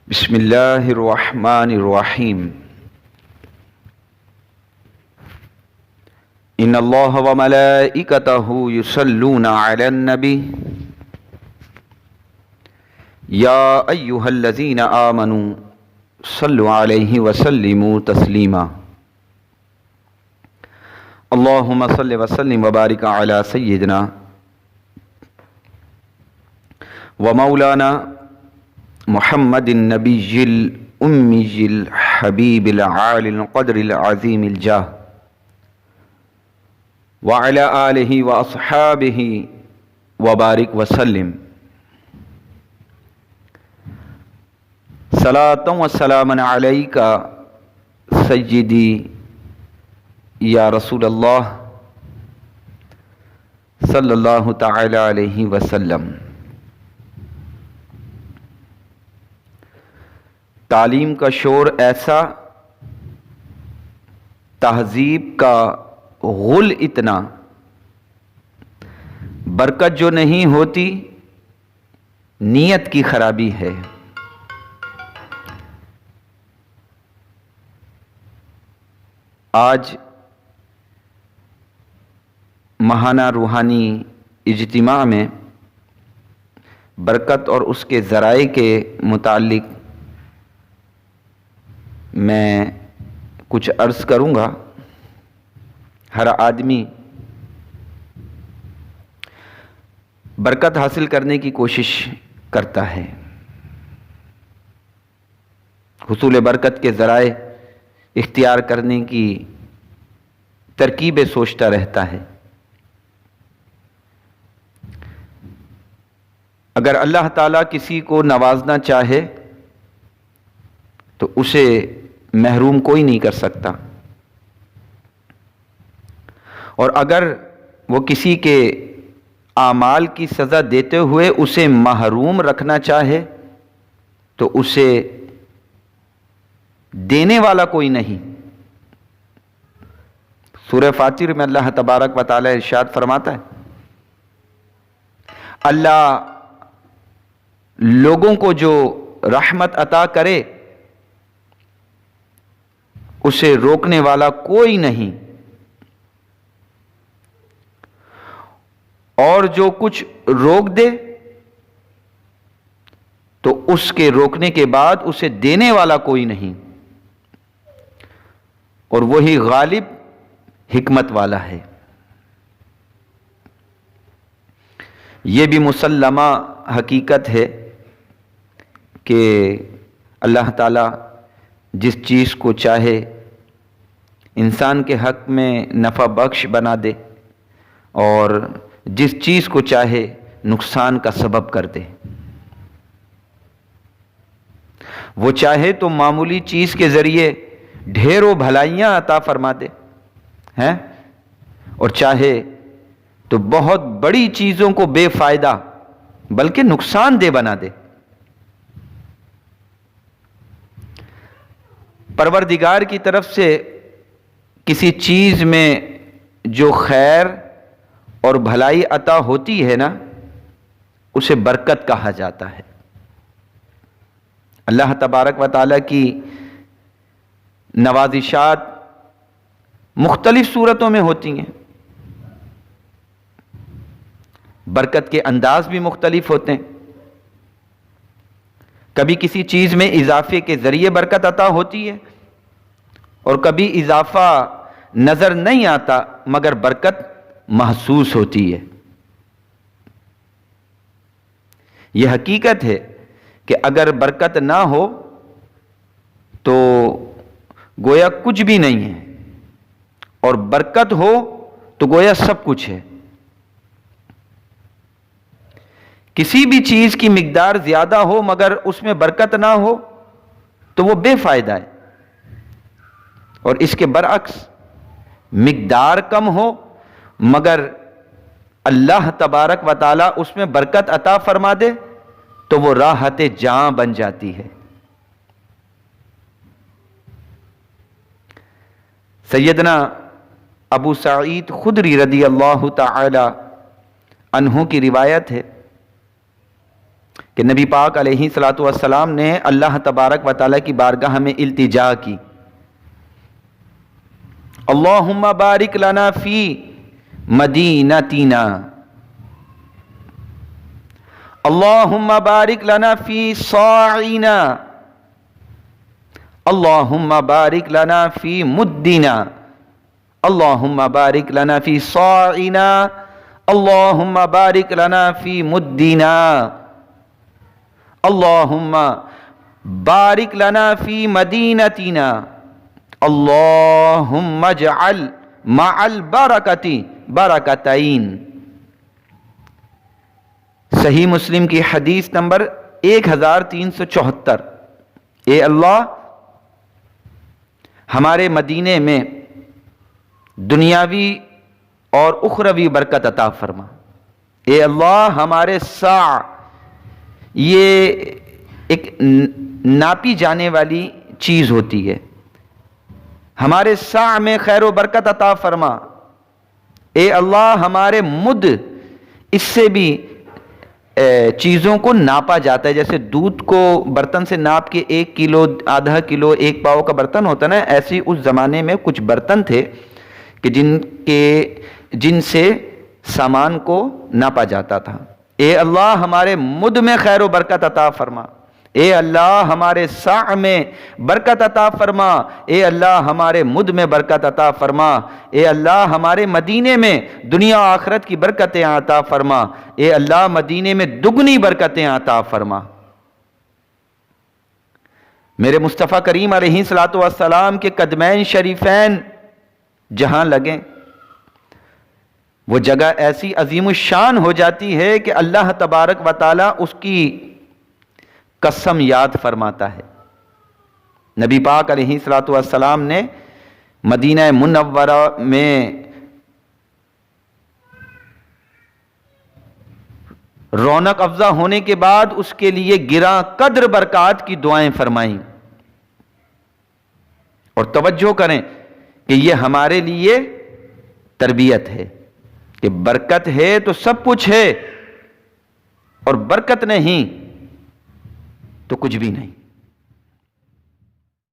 بسم اللہ الرحمن الرحیم ان اللہ وملائکتہ یصلون علی النبی یا ایہا الذین آمنوا صلوا علیہ وسلموا تسلیما اللہم صل وسلم وبارک علی سیدنا ومولانا محمد النبی الامی الحبیب العالی القدر العظیم الجاہ وعلی آلہ واصحابہ وبارک وسلم صلاۃ و سلام علیک سیدی یا رسول اللہ صلی اللہ تعالی علیہ وسلم۔ تعلیم کا شور ایسا، تہذیب کا غل اتنا، برکت جو نہیں ہوتی نیت کی خرابی ہے۔ آج ماہانہ روحانی اجتماع میں برکت اور اس کے ذرائع کے متعلق میں کچھ عرض کروں گا۔ ہر آدمی برکت حاصل کرنے کی کوشش کرتا ہے، حصول برکت کے ذرائع اختیار کرنے کی ترکیبیں سوچتا رہتا ہے۔ اگر اللہ تعالیٰ کسی کو نوازنا چاہے تو اسے محروم کوئی نہیں کر سکتا، اور اگر وہ کسی کے اعمال کی سزا دیتے ہوئے اسے محروم رکھنا چاہے تو اسے دینے والا کوئی نہیں۔ سورہ فاطر میں اللہ تبارک و تعالی ارشاد فرماتا ہے، اللہ لوگوں کو جو رحمت عطا کرے اسے روکنے والا کوئی نہیں، اور جو کچھ روک دے تو اس کے روکنے کے بعد اسے دینے والا کوئی نہیں، اور وہی غالب حکمت والا ہے۔ یہ بھی مسلمہ حقیقت ہے کہ اللہ تعالیٰ جس چیز کو چاہے انسان کے حق میں نفع بخش بنا دے، اور جس چیز کو چاہے نقصان کا سبب کر دے۔ وہ چاہے تو معمولی چیز کے ذریعے ڈھیروں بھلائیاں عطا فرما دے ہیں، اور چاہے تو بہت بڑی چیزوں کو بے فائدہ بلکہ نقصان دہ بنا دے۔ پروردگار کی طرف سے کسی چیز میں جو خیر اور بھلائی عطا ہوتی ہے نا، اسے برکت کہا جاتا ہے۔ اللہ تبارک و تعالیٰ کی نوازشات مختلف صورتوں میں ہوتی ہیں، برکت کے انداز بھی مختلف ہوتے ہیں۔ کبھی کسی چیز میں اضافے کے ذریعے برکت عطا ہوتی ہے، اور کبھی اضافہ نظر نہیں آتا مگر برکت محسوس ہوتی ہے۔ یہ حقیقت ہے کہ اگر برکت نہ ہو تو گویا کچھ بھی نہیں ہے، اور برکت ہو تو گویا سب کچھ ہے۔ کسی بھی چیز کی مقدار زیادہ ہو مگر اس میں برکت نہ ہو تو وہ بے فائدہ ہے، اور اس کے برعکس مقدار کم ہو مگر اللہ تبارک و تعالیٰ اس میں برکت عطا فرما دے تو وہ راحت جاں بن جاتی ہے۔ سیدنا ابو سعید خدری رضی اللہ تعالی عنہ کی روایت ہے، کہ نبی پاک علیہ الصلوۃ والسلام نے اللہ تبارک و تعالیٰ کی بارگاہ میں التجا کی، اللہم بارک لنا فی مدینتنا، اللہم بارک لنا فی صاعنا، اللہم بارک لنا فی مدنا، اللہم بارک لنا فی صاعنا، اللہم بارک لنا فی مدنا، اللہم بارک لنا فی مدینتنا، اللہم اجعل مع البرکۃ برکتین۔ صحیح مسلم کی حدیث نمبر 1374۔ اے اللہ ہمارے مدینے میں دنیاوی اور اخروی برکت عطا فرما۔ اے اللہ ہمارے ساع، یہ ایک ناپی جانے والی چیز ہوتی ہے، ہمارے ساع میں خیر و برکت عطا فرما۔ اے اللہ ہمارے مد، اس سے بھی چیزوں کو ناپا جاتا ہے، جیسے دودھ کو برتن سے ناپ کے 1 کلو، آدھا کلو، 1 پاؤ کا برتن ہوتا نا، ایسے اس زمانے میں کچھ برتن تھے کہ جن سے سامان کو ناپا جاتا تھا۔ اے اللہ ہمارے مد میں خیر و برکت عطا فرما، اے اللہ ہمارے ساع میں برکت عطا فرما، اے اللہ ہمارے مد میں برکت عطا فرما، اے اللہ ہمارے مدینے میں دنیا آخرت کی برکتیں عطا فرما، اے اللہ مدینے میں دگنی برکتیں عطا فرما۔ میرے مصطفیٰ کریم علیہ الصلوۃ والسلام کے قدمین شریفین جہاں لگیں، وہ جگہ ایسی عظیم الشان ہو جاتی ہے کہ اللہ تبارک و تعالیٰ اس کی قسم یاد فرماتا ہے۔ نبی پاک علیہ الصلوۃ والسلام نے مدینہ منورہ میں رونق افزا ہونے کے بعد اس کے لیے گراں قدر برکات کی دعائیں فرمائیں۔ اور توجہ کریں کہ یہ ہمارے لیے تربیت ہے کہ برکت ہے تو سب کچھ ہے، اور برکت نہیں تو کچھ بھی نہیں۔